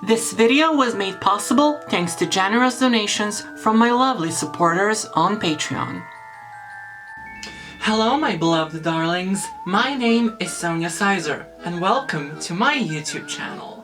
This video was made possible thanks to generous donations from my lovely supporters on Patreon. Hello my beloved darlings, my name is Sonia Sizer and welcome to my YouTube channel.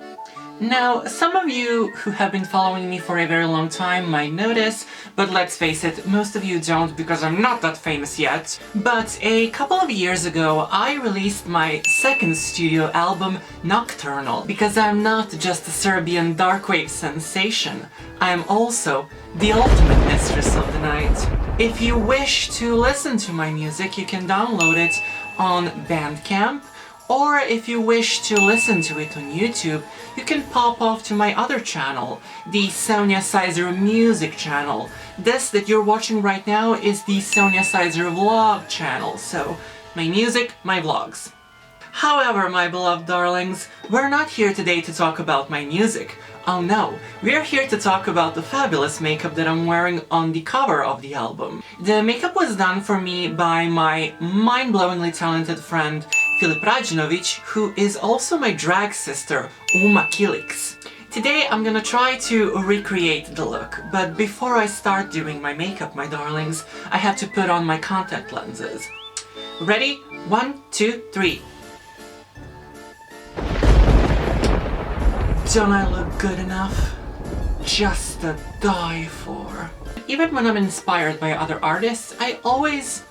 Now, some of you who have been following me for a very long time might notice, but let's face it, most of you don't because I'm not that famous yet. But a couple of years ago, I released my second studio album, Nocturnal, because I'm not just a Serbian darkwave sensation, I am also the ultimate mistress of the night. If you wish to listen to my music, you can download it on Bandcamp, or if you wish to listen to it on YouTube, you can pop off to my other channel, the Sonia Sizer Music channel. This that you're watching right now is the Sonia Sizer Vlog channel, so my music, my vlogs. However, my beloved darlings, we're not here today to talk about my music. Oh no, we're here to talk about the fabulous makeup that I'm wearing on the cover of the album. The makeup was done for me by my mind-blowingly talented friend Filip Radjinovic, who is also my drag sister, Uma Kilix. Today I'm gonna try to recreate the look, but before I start doing my makeup, my darlings, I have to put on my contact lenses. Ready? 1, 2, 3. Don't I look good enough? Just to die for. Even when I'm inspired by other artists, I always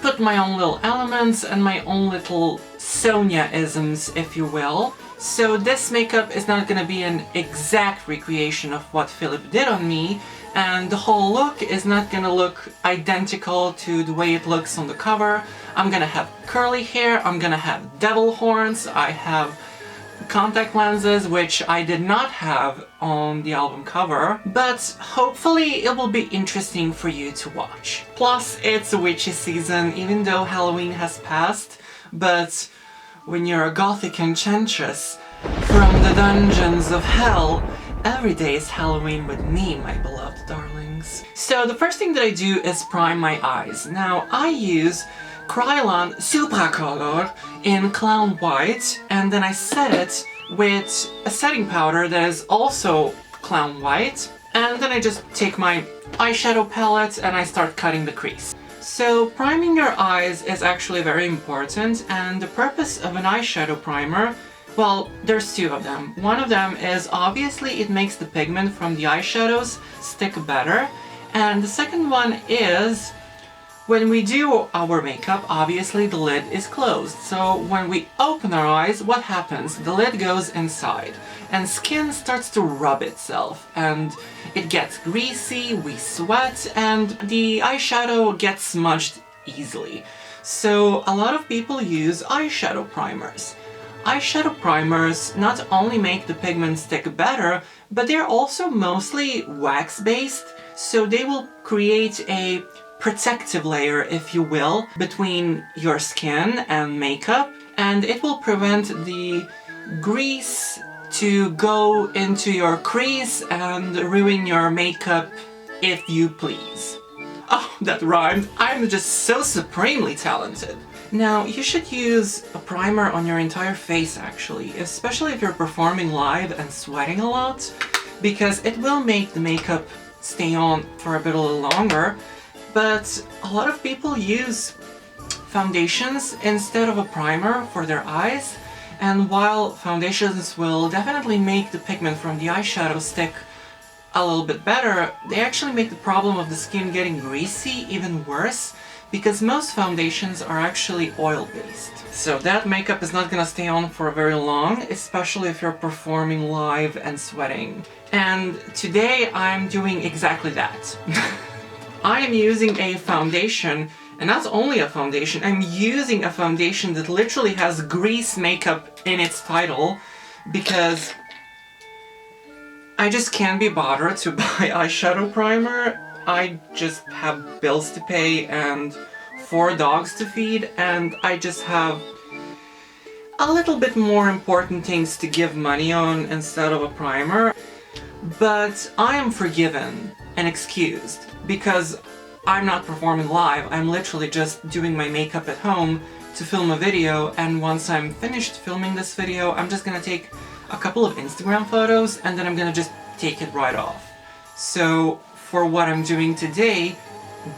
put my own little elements and my own little Sonia-isms, if you will. So this makeup is not gonna be an exact recreation of what Philip did on me, and the whole look is not gonna look identical to the way it looks on the cover. I'm gonna have curly hair, I'm gonna have devil horns, I have contact lenses, which I did not have on the album cover, but hopefully it will be interesting for you to watch. Plus, it's a witchy season, even though Halloween has passed, but when you're a gothic enchantress from the dungeons of hell, every day is Halloween with me, my beloved darlings. So the first thing that I do is prime my eyes. Now, I use Kryolan Supracolor in Clown White, and then I set it with a setting powder that is also Clown White, and then I just take my eyeshadow palette and I start cutting the crease. So priming your eyes is actually very important, and the purpose of an eyeshadow primer, well, there's two of them. One of them is obviously it makes the pigment from the eyeshadows stick better, and the second one is when we do our makeup, obviously the lid is closed, so when we open our eyes, what happens? The lid goes inside, and skin starts to rub itself, and it gets greasy, we sweat, and the eyeshadow gets smudged easily. So a lot of people use eyeshadow primers. Eyeshadow primers not only make the pigment stick better, but they're also mostly wax-based, so they will create a protective layer, if you will, between your skin and makeup, and it will prevent the grease to go into your crease and ruin your makeup, if you please. Oh, that rhymed. I'm just so supremely talented. Now, you should use a primer on your entire face actually, especially if you're performing live and sweating a lot, because it will make the makeup stay on for a bit longer. But a lot of people use foundations instead of a primer for their eyes, and while foundations will definitely make the pigment from the eyeshadow stick a little bit better, they actually make the problem of the skin getting greasy even worse, because most foundations are actually oil-based. So that makeup is not gonna stay on for very long, especially if you're performing live and sweating. And today I'm doing exactly that. I am using a foundation, and not only a foundation, I'm using a foundation that literally has grease makeup in its title, because I just can't be bothered to buy eyeshadow primer. I just have bills to pay and 4 dogs to feed, and I just have a little bit more important things to give money on instead of a primer. But I am forgiven and excused, because I'm not performing live, I'm literally just doing my makeup at home to film a video, and once I'm finished filming this video, I'm just gonna take a couple of Instagram photos and then I'm gonna just take it right off. So for what I'm doing today,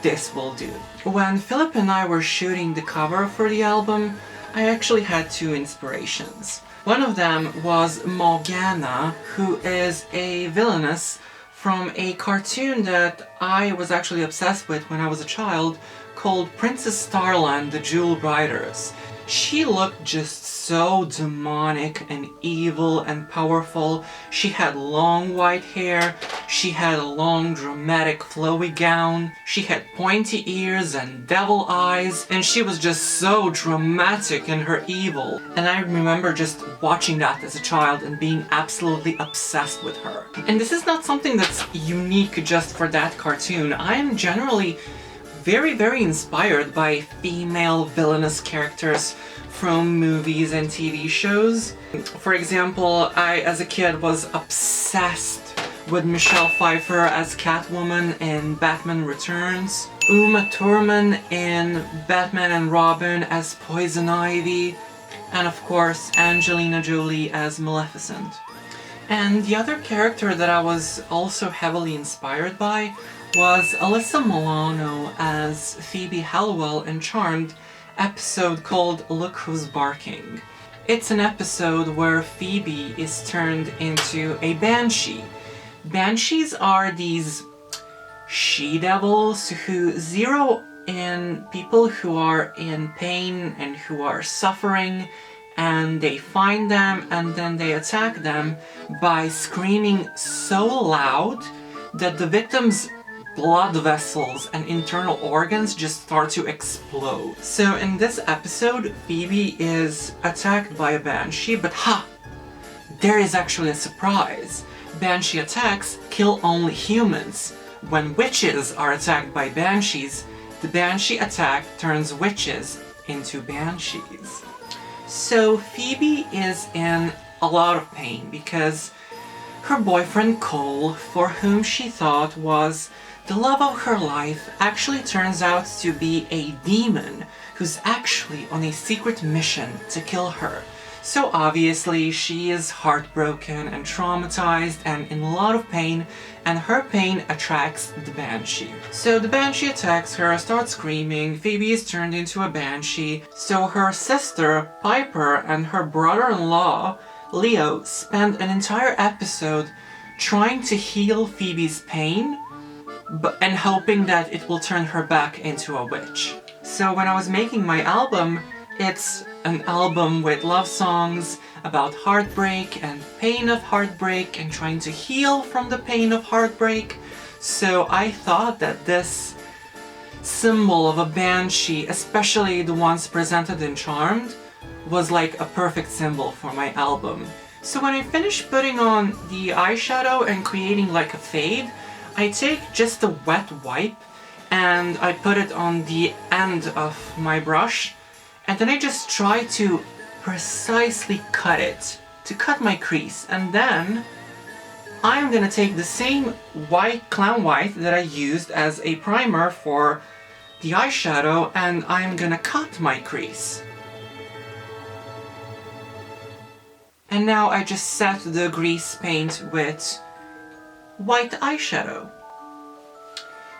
this will do. When Philip and I were shooting the cover for the album, I actually had two inspirations. One of them was Morgana, who is a villainess from a cartoon that I was actually obsessed with when I was a child, called Princess Starland, the Jewel Riders. She looked just so demonic and evil and powerful. She had long white hair, she had a long dramatic flowy gown, she had pointy ears and devil eyes, and she was just so dramatic in her evil. And I remember just watching that as a child and being absolutely obsessed with her. And this is not something that's unique just for that cartoon. I am generally very inspired by female villainous characters from movies and TV shows. For example, I as a kid was obsessed with Michelle Pfeiffer as Catwoman in Batman Returns, Uma Thurman in Batman and Robin as Poison Ivy, and of course Angelina Jolie as Maleficent. And the other character that I was also heavily inspired by was Alyssa Milano as Phoebe Halliwell in Charmed, episode called Look Who's Barking. It's an episode where Phoebe is turned into a banshee. Banshees are these she-devils who zero in people who are in pain and who are suffering, and they find them and then they attack them by screaming so loud that the victims' blood vessels and internal organs just start to explode. So in this episode, Phoebe is attacked by a banshee, but there is actually a surprise. Banshee attacks kill only humans. When witches are attacked by banshees, the banshee attack turns witches into banshees. So Phoebe is in a lot of pain because her boyfriend Cole, for whom she thought was the love of her life, actually turns out to be a demon who's actually on a secret mission to kill her. So obviously she is heartbroken and traumatized and in a lot of pain, and her pain attracts the banshee. So the banshee attacks her, starts screaming, Phoebe is turned into a banshee, so her sister Piper and her brother-in-law Leo spend an entire episode trying to heal Phoebe's pain and hoping that it will turn her back into a witch. So when I was making my album, it's an album with love songs about heartbreak and pain of heartbreak and trying to heal from the pain of heartbreak. So I thought that this symbol of a banshee, especially the ones presented in Charmed, was like a perfect symbol for my album. So when I finished putting on the eyeshadow and creating like a fade, I take just a wet wipe and I put it on the end of my brush, and then I just try to precisely cut it, to cut my crease. And then I'm gonna take the same white, clown white that I used as a primer for the eyeshadow, and I'm gonna cut my crease. And now I just set the grease paint with white eyeshadow.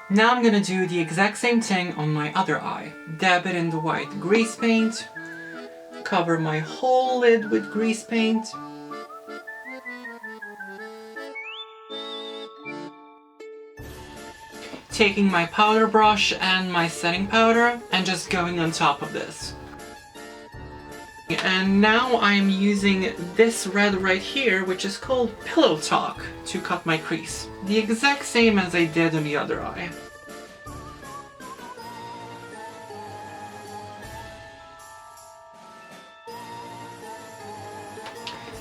Now I'm gonna do the exact same thing on my other eye. Dab it in the white grease paint, cover my whole lid with grease paint, taking my powder brush and my setting powder and just going on top of this. And now I'm using this red right here, which is called Pillow Talk, to cut my crease. The exact same as I did on the other eye.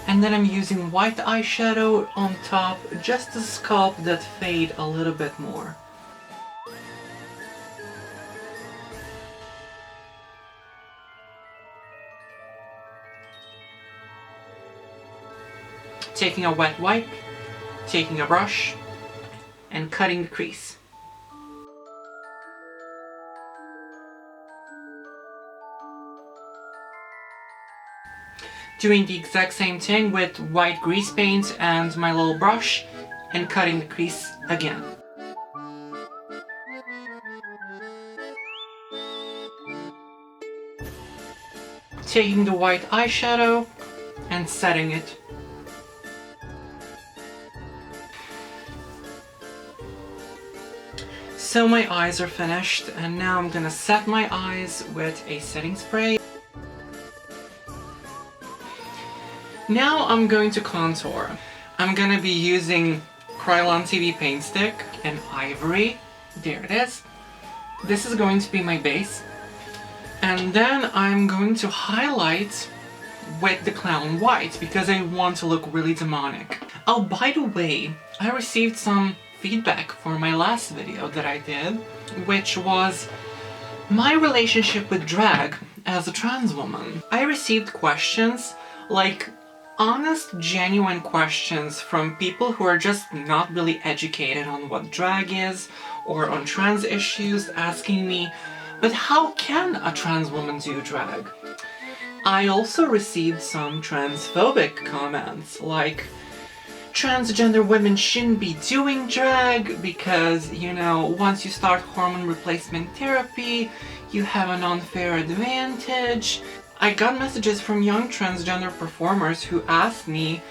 And then I'm using white eyeshadow on top just to sculpt that fade a little bit more. Taking a wet wipe, taking a brush, and cutting the crease. doing the exact same thing with white grease paint and my little brush and cutting the crease again. Taking the white eyeshadow and setting it. So my eyes are finished, and now I'm gonna set my eyes with a setting spray. Now I'm going to contour. I'm gonna be using Krylon TV Paint Stick in Ivory. There it is. This is going to be my base. And then I'm going to highlight with the Clown White because I want to look really demonic. Oh, by the way, I received some feedback for my last video that I did, which was my relationship with drag as a trans woman. I received questions, like honest, genuine questions from people who are just not really educated on what drag is or on trans issues, asking me, but how can a trans woman do drag? I also received some transphobic comments, like transgender women shouldn't be doing drag because, you know, once you start hormone replacement therapy, you have an unfair advantage. I got messages from young transgender performers who asked me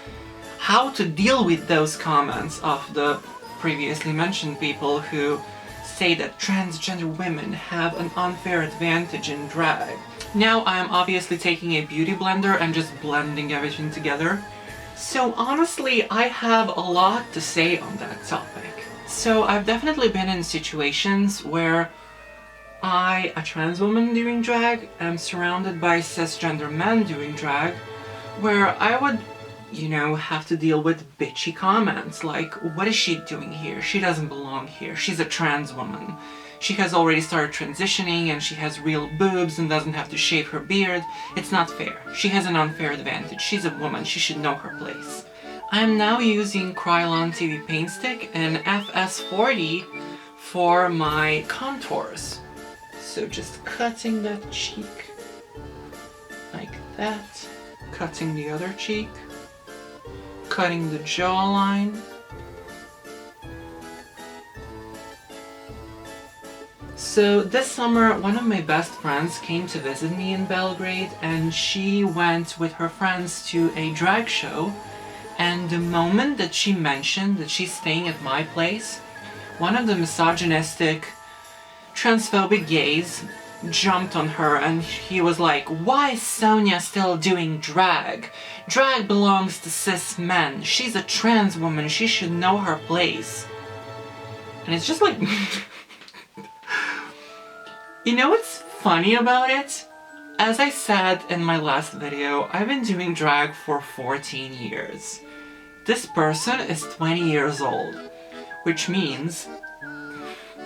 how to deal with those comments of the previously mentioned people who say that transgender women have an unfair advantage in drag. Now I am obviously taking a beauty blender and just blending everything together. So honestly, I have a lot to say on that topic. So I've definitely been in situations where I, a trans woman doing drag, am surrounded by cisgender men doing drag, where I would, you know, have to deal with bitchy comments like, what is she doing here? She doesn't belong here. She's a trans woman. She has already started transitioning and she has real boobs and doesn't have to shave her beard. It's not fair. She has an unfair advantage. She's a woman. She should know her place. I am now using Krylon TV Paint Stick and FS40 for my contours. So just cutting that cheek like that. Cutting the other cheek. Cutting the jawline. So this summer, one of my best friends came to visit me in Belgrade, and she went with her friends to a drag show, and the moment that she mentioned that she's staying at my place, one of the misogynistic, transphobic gays jumped on her and he was like, why is Sonia still doing drag? Drag belongs to cis men. She's a trans woman. She should know her place. And it's just like... You know what's funny about it? As I said in my last video, I've been doing drag for 14 years. This person is 20 years old, which means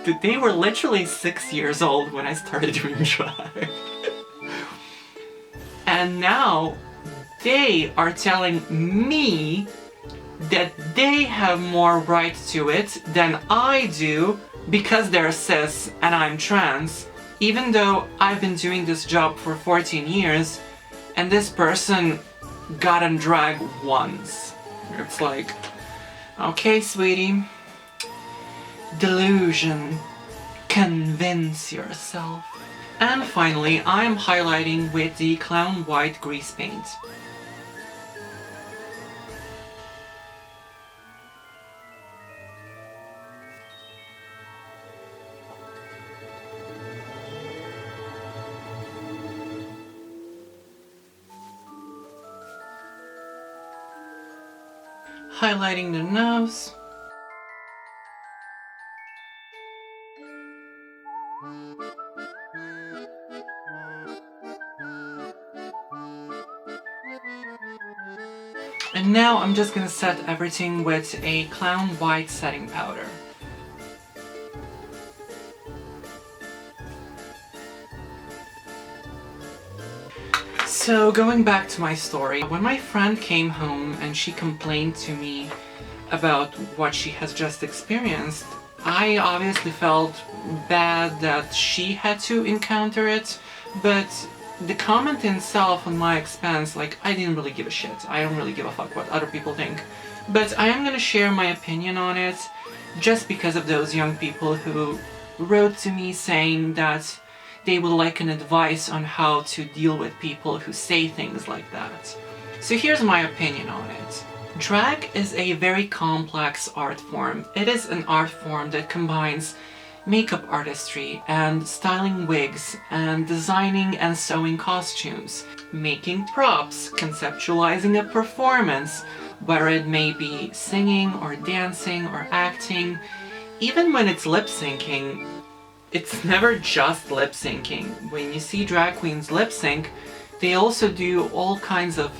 that they were literally 6 years old when I started doing drag. And now they are telling me that they have more right to it than I do because they're cis and I'm trans. Even though I've been doing this job for 14 years and this person got in drag once. It's like, okay, sweetie, delusion, convince yourself. And finally, I'm highlighting with the Clown White grease paint. Highlighting the nose. And now I'm just gonna set everything with a Clown White setting powder. So going back to my story, when my friend came home and she complained to me about what she has just experienced, I obviously felt bad that she had to encounter it, but the comment itself on my expense, like, I didn't really give a shit. I don't really give a fuck what other people think. But I am gonna share my opinion on it just because of those young people who wrote to me saying that they would like an advice on how to deal with people who say things like that. So here's my opinion on it. Drag is a very complex art form. It is an art form that combines makeup artistry and styling wigs and designing and sewing costumes, making props, conceptualizing a performance, whether it may be singing or dancing or acting. Even when it's lip syncing, it's never just lip syncing. When you see drag queens lip sync, they also do all kinds of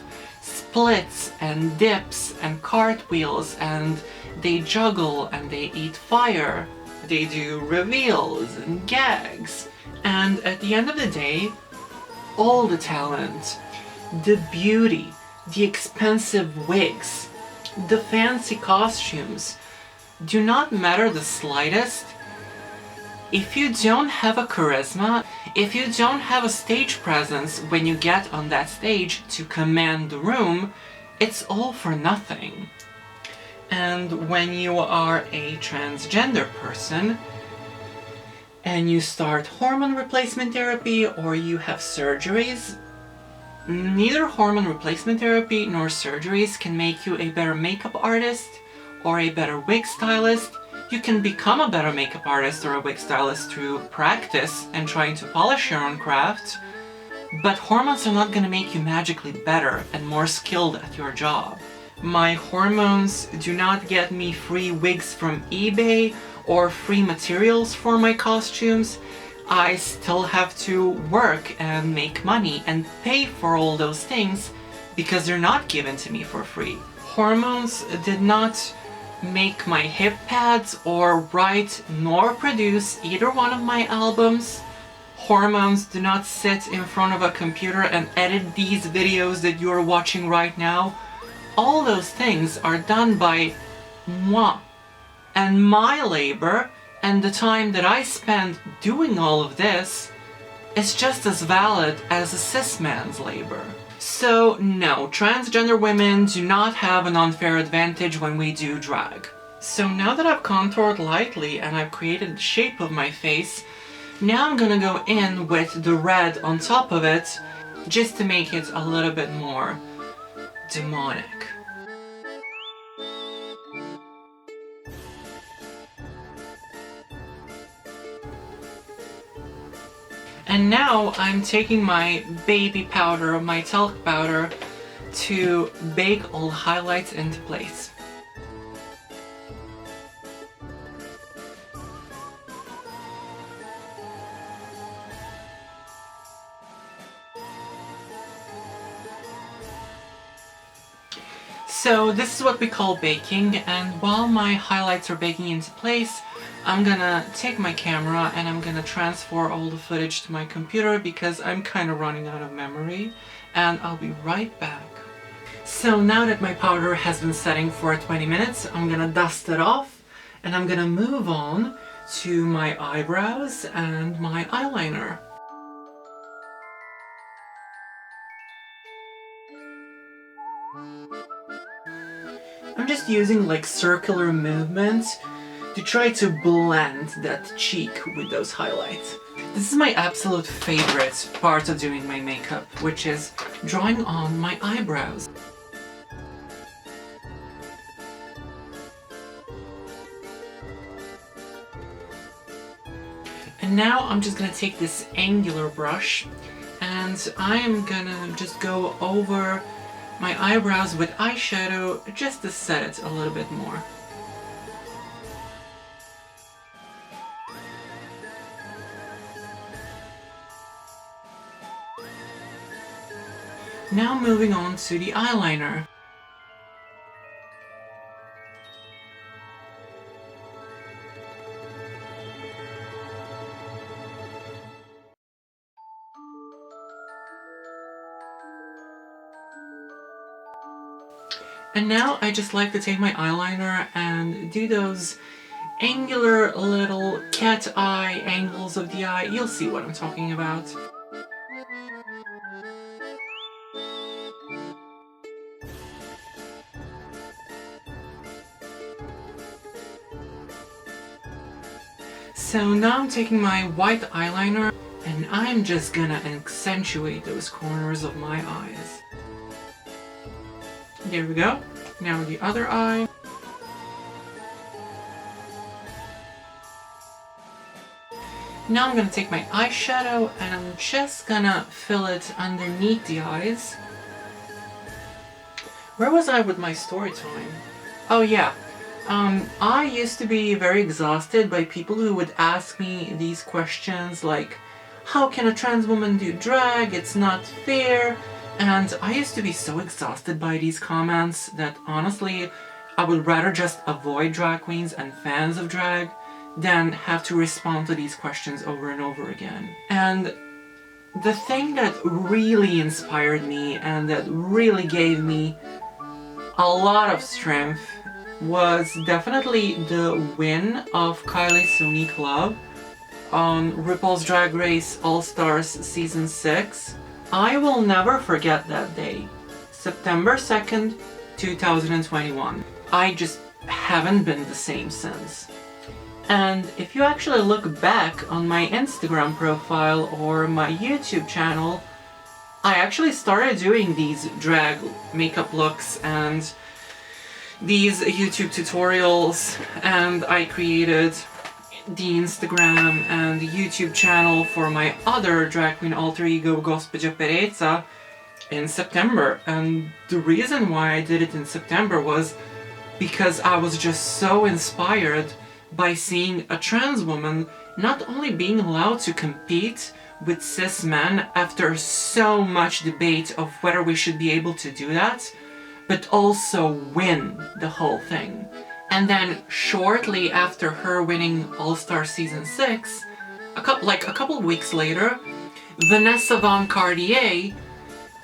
splits and dips and cartwheels, and they juggle and they eat fire. They do reveals and gags. And at the end of the day, all the talent, the beauty, the expensive wigs, the fancy costumes do not matter the slightest if you don't have a charisma, if you don't have a stage presence when you get on that stage to command the room. It's all for nothing. And when you are a transgender person and you start hormone replacement therapy or you have surgeries, neither hormone replacement therapy nor surgeries can make you a better makeup artist or a better wig stylist. You can become a better makeup artist or a wig stylist through practice and trying to polish your own craft, but hormones are not going to make you magically better and more skilled at your job. My hormones do not get me free wigs from eBay or free materials for my costumes. I still have to work and make money and pay for all those things because they're not given to me for free. Hormones did not make my hip pads or write nor produce either one of my albums. Hormones do not sit in front of a computer and edit these videos that you're watching right now. All those things are done by moi. And my labor and the time that I spend doing all of this is just as valid as a cis man's labor. So no, transgender women do not have an unfair advantage when we do drag. So now that I've contoured lightly and I've created the shape of my face, now I'm gonna go in with the red on top of it just to make it a little bit more demonic. And now I'm taking my baby powder, my talc powder, to bake all the highlights into place. So this is what we call baking, and while my highlights are baking into place, I'm gonna take my camera and I'm gonna transfer all the footage to my computer because I'm kind of running out of memory, and I'll be right back. So now that my powder has been setting for 20 minutes, I'm gonna dust it off and I'm gonna move on to my eyebrows and my eyeliner. I'm just using like circular movements to try to blend that cheek with those highlights. This is my absolute favorite part of doing my makeup, which is drawing on my eyebrows. And now I'm just gonna take this angular brush and I'm gonna just go over my eyebrows with eyeshadow just to set it a little bit more. Now moving on to the eyeliner. And now I just like to take my eyeliner and do those angular little cat eye angles of the eye. You'll see what I'm talking about. So now I'm taking my white eyeliner and I'm just gonna accentuate those corners of my eyes. There we go. Now the other eye. Now I'm gonna take my eyeshadow and I'm just gonna fill it underneath the eyes. Where was I with my story time? Oh yeah. I used to be very exhausted by people who would ask me these questions like, how can a trans woman do drag? It's not fair. And I used to be so exhausted by these comments that honestly, I would rather just avoid drag queens and fans of drag than have to respond to these questions over and over again. And the thing that really inspired me and that really gave me a lot of strength was definitely the win of Kylie Sonique Love on RuPaul's Drag Race All-Stars Season 6. I will never forget that day, September 2nd, 2021. I just haven't been the same since. And if you actually look back on my Instagram profile or my YouTube channel, I actually started doing these drag makeup looks and these YouTube tutorials, and I created the Instagram and the YouTube channel for my other drag queen alter ego, Gospodja Pereza, in September. And the reason why I did it in September was because I was just so inspired by seeing a trans woman not only being allowed to compete with cis men after so much debate of whether we should be able to do that, but also win the whole thing. And then shortly after her winning All-Star Season 6, a couple weeks later, Vanessa Von Cartier,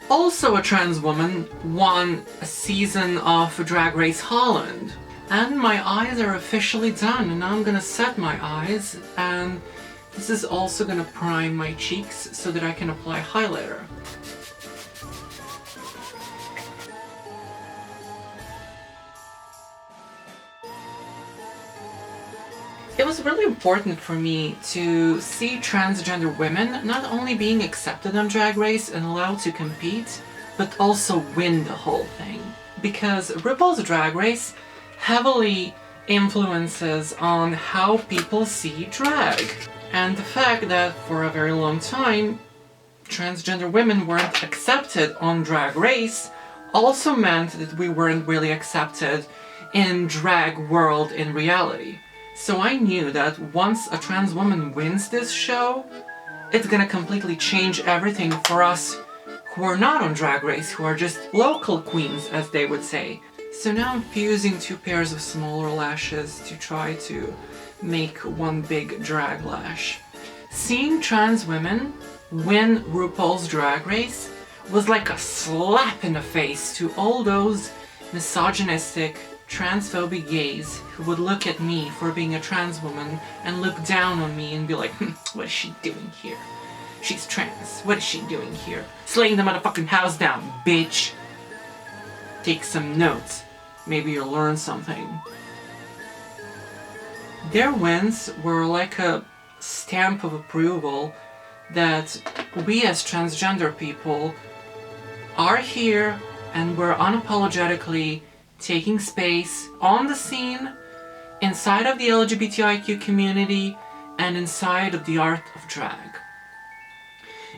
also a trans woman, won a season of Drag Race Holland. And my eyes are officially done, and now I'm gonna set my eyes, and this is also gonna prime my cheeks so that I can apply highlighter. It was really important for me to see transgender women not only being accepted on Drag Race and allowed to compete, but also win the whole thing. Because RuPaul's Drag Race heavily influences on how people see drag. And the fact that for a very long time, transgender women weren't accepted on Drag Race also meant that we weren't really accepted in drag world in reality. So I knew that once a trans woman wins this show, it's gonna completely change everything for us who are not on Drag Race, who are just local queens, as they would say. So now I'm fusing two pairs of smaller lashes to try to make one big drag lash. Seeing trans women win RuPaul's Drag Race was like a slap in the face to all those misogynistic, transphobic gays who would look at me for being a trans woman and look down on me and be like, what is she doing here? She's trans. What is she doing here? Slaying the motherfucking house down, bitch. Take some notes. Maybe you'll learn something. Their wins were like a stamp of approval that we as transgender people are here and we're unapologetically taking space on the scene, inside of the LGBTIQ community, and inside of the art of drag.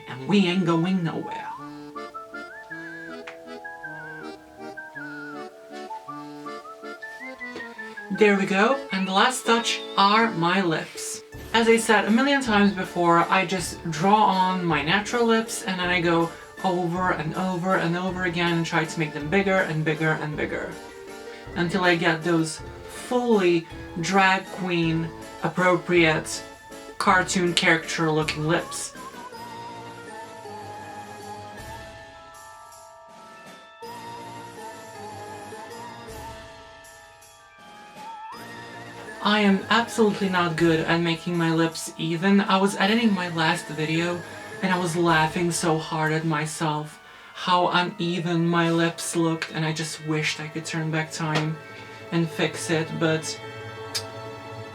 And we ain't going nowhere. There we go, and the last touch are my lips. As I said a million times before, I just draw on my natural lips and then I go over and over and over again and try to make them bigger and bigger and bigger. Until I get those fully drag queen appropriate cartoon character looking lips. I am absolutely not good at making my lips even. I was editing my last video and I was laughing so hard at myself how uneven my lips looked, and I just wished I could turn back time and fix it, but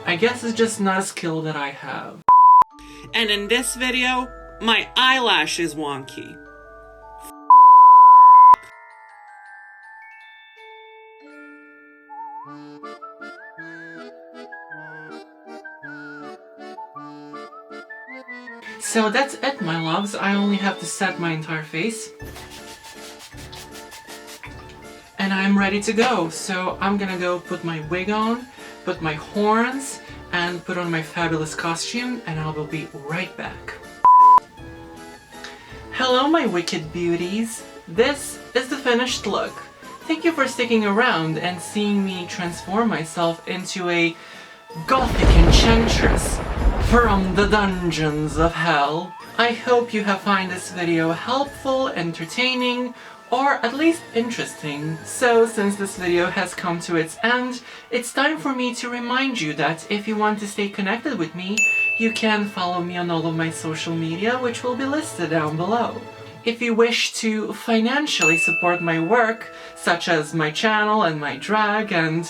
I guess it's just not a skill that I have. And in this video, my eyelash is wonky. So that's it, my loves. I only have to set my entire face. And I'm ready to go. So I'm gonna go put my wig on, put my horns, and put on my fabulous costume, and I will be right back. Hello, my wicked beauties. This is the finished look. Thank you for sticking around and seeing me transform myself into a gothic enchantress from the dungeons of hell. I hope you have found this video helpful, entertaining, or at least interesting. So since this video has come to its end, it's time for me to remind you that if you want to stay connected with me, you can follow me on all of my social media, which will be listed down below. If you wish to financially support my work, such as my channel and my drag, and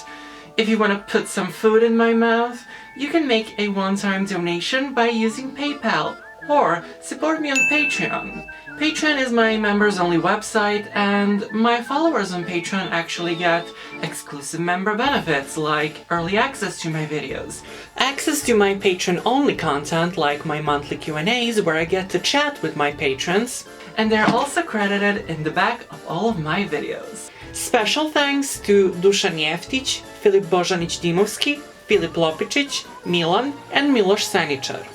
if you want to put some food in my mouth, you can make a one-time donation by using PayPal, or support me on Patreon. Patreon is my members-only website, and my followers on Patreon actually get exclusive member benefits like early access to my videos, access to my Patreon-only content like my monthly Q&As where I get to chat with my patrons, and they're also credited in the back of all of my videos. Special thanks to Dušan Jeftić, Filip Božanić-Dimovski, Filip Lopičić, Milan, and Miloš Seničar.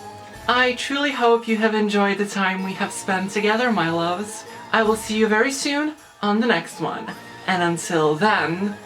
I truly hope you have enjoyed the time we have spent together, my loves. I will see you very soon on the next one. And until then...